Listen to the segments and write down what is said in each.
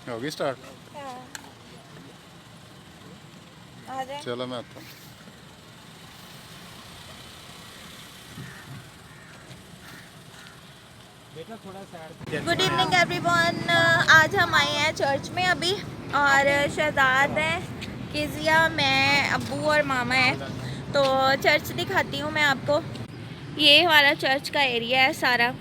होगी स्टार्ट। हाँ, आ जाए। चलो मैं आता हूँ। Good evening everyone. आज हम आए हैं चर्च में अभी, और शहजाद है, किजिया, मैं, अब्बू और मामा है। तो चर्च दिखाती हूँ मैं आपको। ये हमारा चर्च का एरिया है सारा।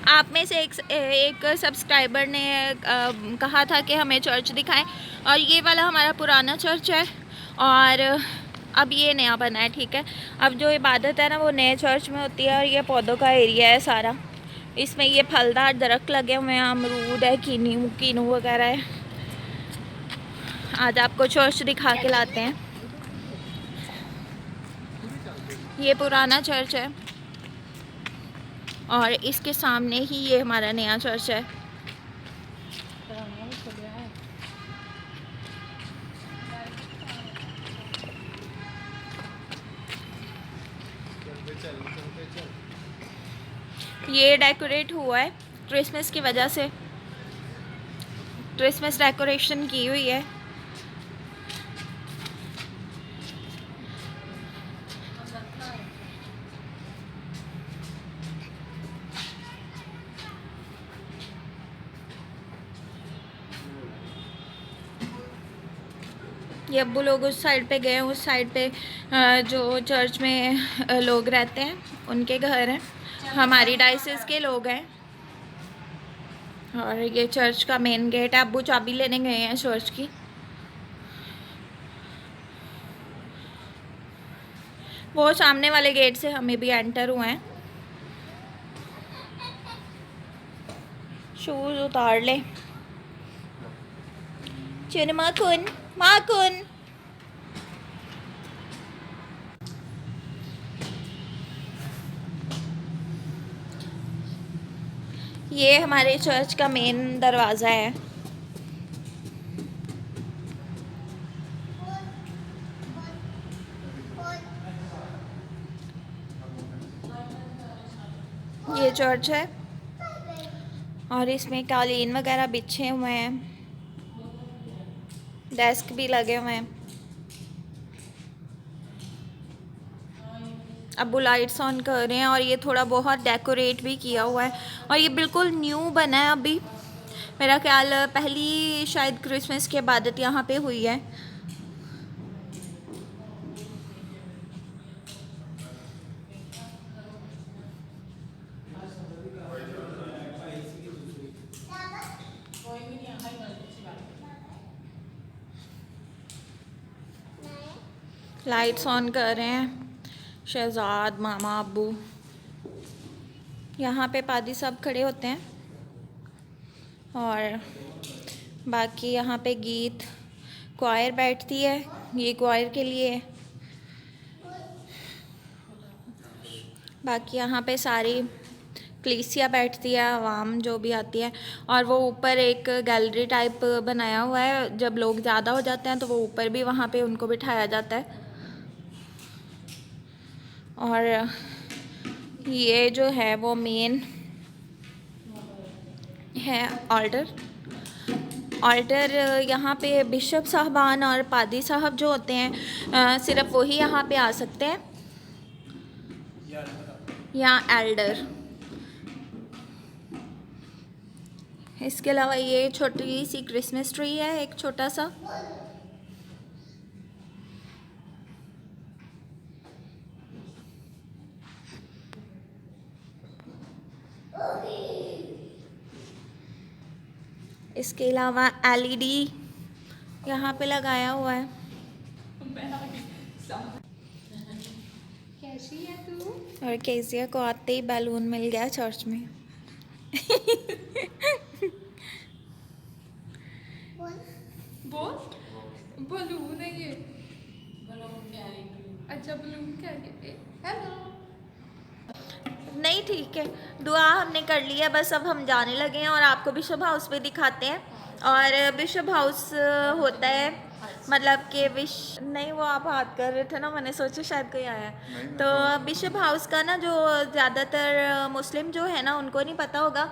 आप में से एक सब्सक्राइबर ने कहा था कि हमें चर्च दिखाएं, और ये वाला हमारा पुराना चर्च है, और अब ये नया बना है। ठीक है, अब जो इबादत है ना वो नए चर्च में होती है, और ये पौधों का एरिया है सारा। इसमें ये फलदार दरख्त लगे हुए हैं, अमरूद है, कीनू वगैरह है। आज आपको चर्च दिखा के लाते हैं। ये पुराना चर्च है, और इसके सामने ही ये हमारा नया चर्च है। ये डेकोरेट हुआ है क्रिसमस की वजह से, क्रिसमस डेकोरेशन की हुई है। ये अब्बू लोग उस साइड पे गए, उस साइड पे जो चर्च में लोग रहते हैं उनके घर हैं, हमारी डायसिस के लोग हैं। और ये चर्च का मेन गेट है। अब्बू चाबी लेने गए हैं चर्च की। वो सामने वाले गेट से हमें भी एंटर हुए हैं। शूज उतार ले। चुन माकुन माकुन। ये हमारे चर्च का मेन दरवाज़ा है। ये चर्च है, और इसमें कालीन वगैरह बिछे हुए हैं, डेस्क भी लगे हुए हैं। अब वो लाइट्स ऑन कर रहे हैं, और ये थोड़ा बहुत डेकोरेट भी किया हुआ है, और ये बिल्कुल न्यू बना है अभी। मेरा ख्याल पहली शायद क्रिसमस की इबादत यहाँ पे हुई है। लाइट्स ऑन कर रहे हैं शहजाद, मामा, अब्बू। यहाँ पे पादी साहब खड़े होते हैं, और बाकी यहाँ पे गीत क्वायर बैठती है, ये क्वायर के लिए है। बाकी यहाँ पे सारी कलीसिया बैठती है, आवाम जो भी आती है। और वो ऊपर एक गैलरी टाइप बनाया हुआ है, जब लोग ज़्यादा हो जाते हैं तो वो ऊपर भी वहाँ पे उनको बिठाया जाता है। और ये जो है वो मेन है ऑल्टर। ऑल्टर यहाँ पे बिशप साहबान और पादी साहब जो होते हैं, सिर्फ वही यहाँ पे आ सकते हैं, या एल्डर। इसके अलावा ये छोटी सी क्रिसमस ट्री है, एक छोटा सा। इसके अलावा एलईडी यहाँ पे लगाया हुआ है। कैसी है तू? और केसिया को आते ही बैलून मिल गया चर्च में। बोल। बलून है ये। अच्छा बलून क्या है? हेलो। नहीं ठीक है, दुआ हमने कर ली है, बस अब हम जाने लगे हैं, और आपको बिशप हाउस भी दिखाते हैं। और बिशप हाउस होता है मतलब कि विश नहीं, वो आप हाथ कर रहे थे ना, मैंने सोचा शायद कोई आया है। तो बिशप हाउस का ना, जो ज़्यादातर मुस्लिम जो है ना उनको नहीं पता होगा,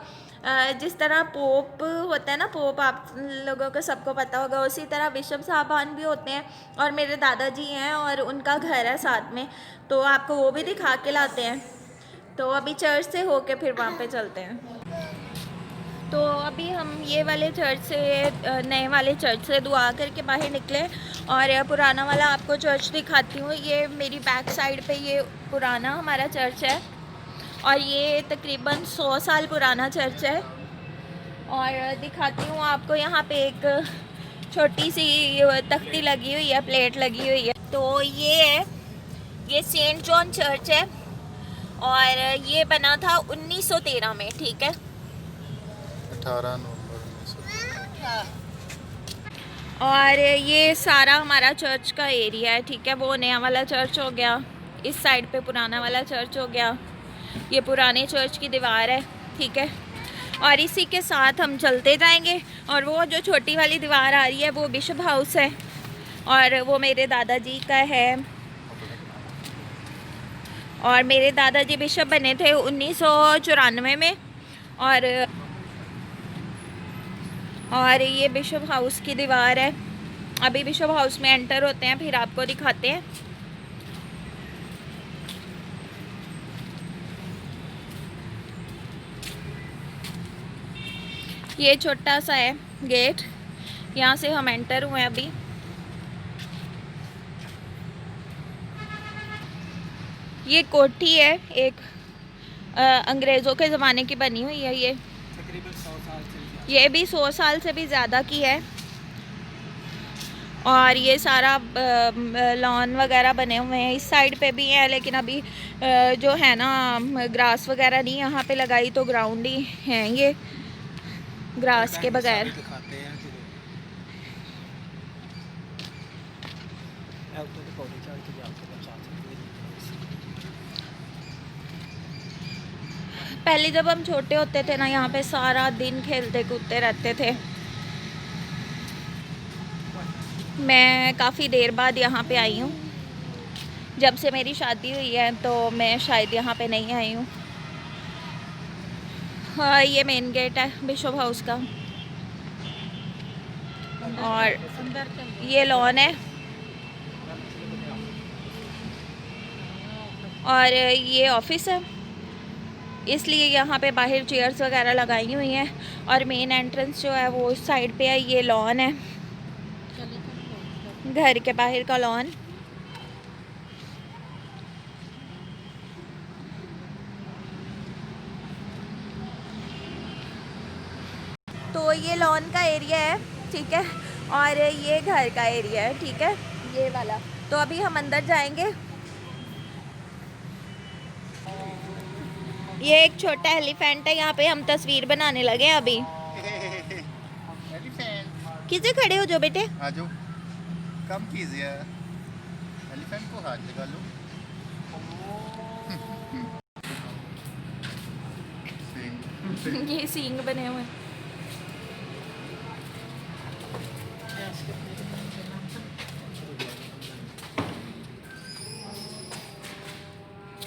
जिस तरह पोप होता है ना, पोप आप लोगों को सबको पता होगा, उसी तरह बिशप साहबान भी होते हैं। और मेरे दादाजी हैं और उनका घर है साथ में, तो आपको वो भी दिखा के लाते हैं। तो अभी चर्च से होके फिर वहाँ पे चलते हैं। तो अभी हम ये वाले चर्च से, नए वाले चर्च से दुआ करके बाहर निकले, और पुराना वाला आपको चर्च दिखाती हूँ। ये मेरी बैक साइड पे ये पुराना हमारा चर्च है, और ये तकरीबन 100 साल पुराना चर्च है। और दिखाती हूँ आपको, यहाँ पे एक छोटी सी तख्ती लगी हुई है, प्लेट लगी हुई है। तो ये है, ये सेंट जॉन चर्च है, और ये बना था 1913 में, ठीक है, 18 नवंबर 1913। और ये सारा हमारा चर्च का एरिया है, ठीक है। वो नया वाला चर्च हो गया, इस साइड पे पुराना वाला चर्च हो गया, ये पुराने चर्च की दीवार है, ठीक है। और इसी के साथ हम चलते जाएंगे, और वो जो छोटी वाली दीवार आ रही है वो बिशप हाउस है, और वो मेरे दादाजी का है। और मेरे दादाजी बिशप बने थे 1994 में। और ये बिशप हाउस की दीवार है। अभी बिशप हाउस में एंटर होते हैं, फिर आपको दिखाते हैं। ये छोटा सा है गेट, यहाँ से हम एंटर हुए हैं अभी। ये कोठी है एक, अंग्रेज़ों के ज़माने की बनी हुई है। ये तकरीबन 100 साल से ये भी 100 साल से भी ज़्यादा की है। और ये सारा लॉन वगैरह बने हुए हैं, इस साइड पे भी है, लेकिन अभी जो है ना ग्रास वगैरह नहीं यहाँ पे लगाई, तो ग्राउंड ही है ये ग्रास के बगैर। दिखाते हैं कि अब तो पौधे चढ़ के आपको बचा सकते हैं। पहले जब हम छोटे होते थे ना, यहाँ पे सारा दिन खेलते कूदते रहते थे। मैं काफ़ी देर बाद यहाँ पे आई हूँ, जब से मेरी शादी हुई है, तो मैं शायद यहाँ पे नहीं आई हूँ। हाँ, ये मेन गेट है बिशप हाउस का, और ये लॉन है, और ये ऑफिस है, इसलिए यहाँ पे बाहर चेयर्स वगैरह लगाई हुई हैं। और मेन एंट्रेंस जो है वो उस साइड पे है। ये लॉन है, घर के बाहर का लॉन। तो ये लॉन का एरिया है, ठीक है, और ये घर का एरिया है, ठीक है, ये वाला। तो अभी हम अंदर जाएंगे। ये एक छोटा एलिफेंट है, यहाँ पे हम तस्वीर बनाने लगे हैं अभी। एलिफेंट किसे खड़े हो जो बेटे? आ जाओ, कम कीजिए, एलिफेंट को हाथ लगा लो। ये सींग बने हुए हैं।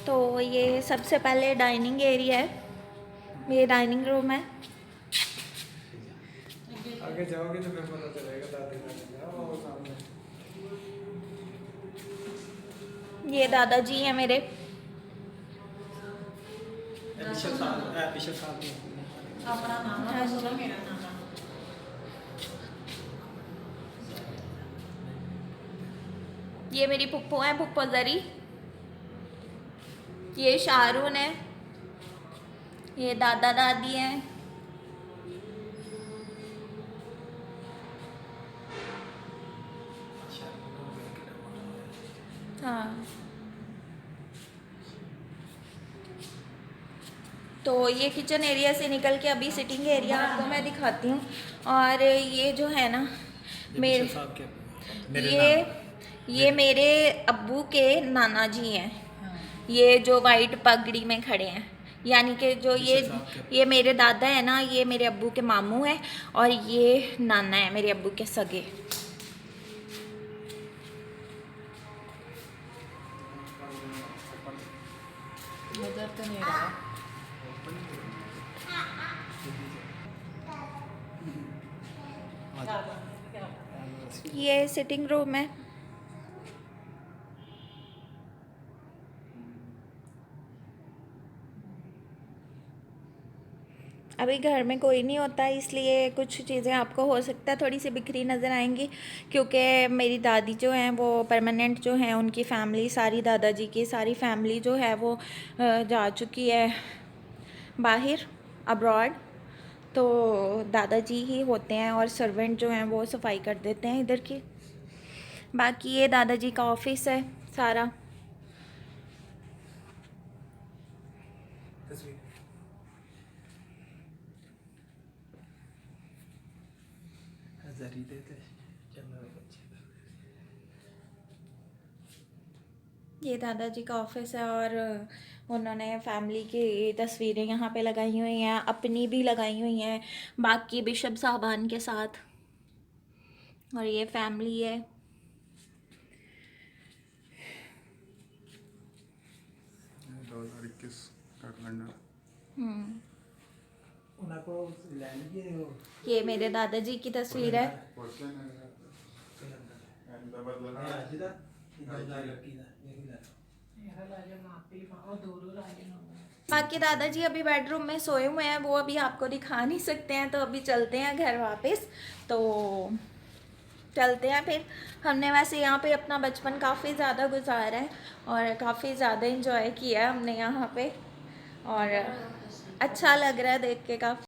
तो ये सबसे पहले डाइनिंग एरिया है, ये डाइनिंग रूम है। आगे जाओगे तो फिर पता चलेगा दादी का वो सामने। ये दादाजी हैं मेरे। बिशप साहब अपना नाम हाँ जी। मेरा नाम। ये मेरी पुप्पो है, पुप्पो जरी। ये शाहरुन है, ये दादा दादी हैं। हाँ, तो ये किचन एरिया से निकल के अभी सिटिंग एरिया आपको मैं दिखाती हूँ। और ये जो है ना, ये मेरे अब्बू के नाना जी हैं, ये जो वाइट पगड़ी में खड़े हैं, यानी कि जो ये मेरे दादा है ना, ये मेरे अब्बू के मामू हैं, और ये नाना है मेरे अब्बू के सगे। नजर तो नहीं रहा। ये सिटिंग रूम है। अभी घर में कोई नहीं होता, इसलिए कुछ चीज़ें आपको हो सकता है थोड़ी सी बिखरी नज़र आएंगी, क्योंकि मेरी दादी जो हैं वो परमानेंट जो हैं, उनकी फैमिली सारी, दादाजी की सारी फैमिली जो है वो जा चुकी है बाहर, अब्रॉड। तो दादाजी ही होते हैं और सर्वेंट जो हैं वो सफाई कर देते हैं इधर की। बाकी ये दादाजी का ऑफिस है सारा। तस्वीर हजारी देते चंदा बच्चे। ये दादाजी का ऑफिस है और उन्होंने फैमिली की तस्वीरें यहाँ पे लगाई हुई हैं, अपनी भी लगाई हुई हैं, बाकी बिशप साहबान के साथ। और ये फैमिली है। 2021 का कैलेंडर। उनको ले लीजिए वो ये मेरे दादाजी की तस्वीर है। बाकी दादाजी अभी बेडरूम में सोए हुए हैं, वो अभी आपको दिखा नहीं सकते हैं, तो अभी चलते हैं घर वापस। तो चलते हैं फिर। हमने वैसे यहाँ पे अपना बचपन काफ़ी ज़्यादा गुजारा है और काफ़ी ज़्यादा इंजॉय किया है हमने यहाँ पे, और अच्छा लग रहा है देख के काफ़ी।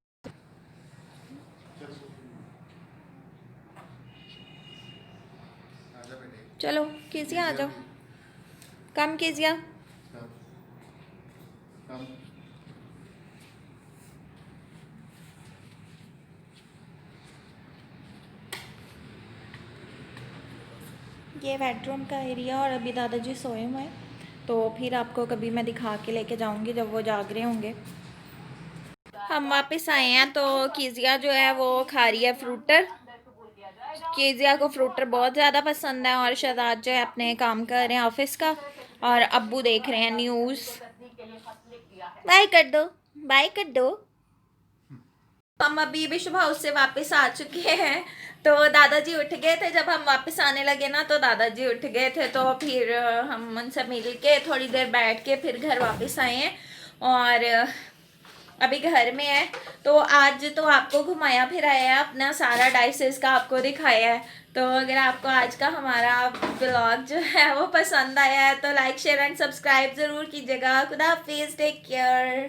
आजा बेटे। चलो कीजिए, आ जाओ, कम कीजिए। कम। ये बेडरूम का एरिया, और अभी दादाजी सोए हुए हैं, तो फिर आपको कभी मैं दिखा के लेके जाऊंगी जब वो जाग रहे होंगे। हम वापस आए हैं, तो कीजिया जो है वो खा रही है फ्रूटर। कीजिया को फ्रूटर बहुत ज़्यादा पसंद है, और शहजाद जो है अपने काम कर रहे हैं ऑफिस का, और अब्बू देख रहे हैं न्यूज़। बाय कर दो, बाय कर दो। हम अभी बिशप हाउस से वापस आ चुके हैं। तो दादाजी उठ गए थे, जब हम वापस आने लगे ना तो दादाजी उठ गए थे, तो फिर हम उनसे मिल के थोड़ी देर बैठ के फिर घर वापस आए हैं, और अभी घर में है। तो आज तो आपको घुमाया फिराया है, अपना सारा डाइसेस का आपको दिखाया है। तो अगर आपको आज का हमारा ब्लॉग जो है वो पसंद आया है तो लाइक शेयर एंड सब्सक्राइब ज़रूर कीजिएगा। खुदा हाफिज़, टेक केयर।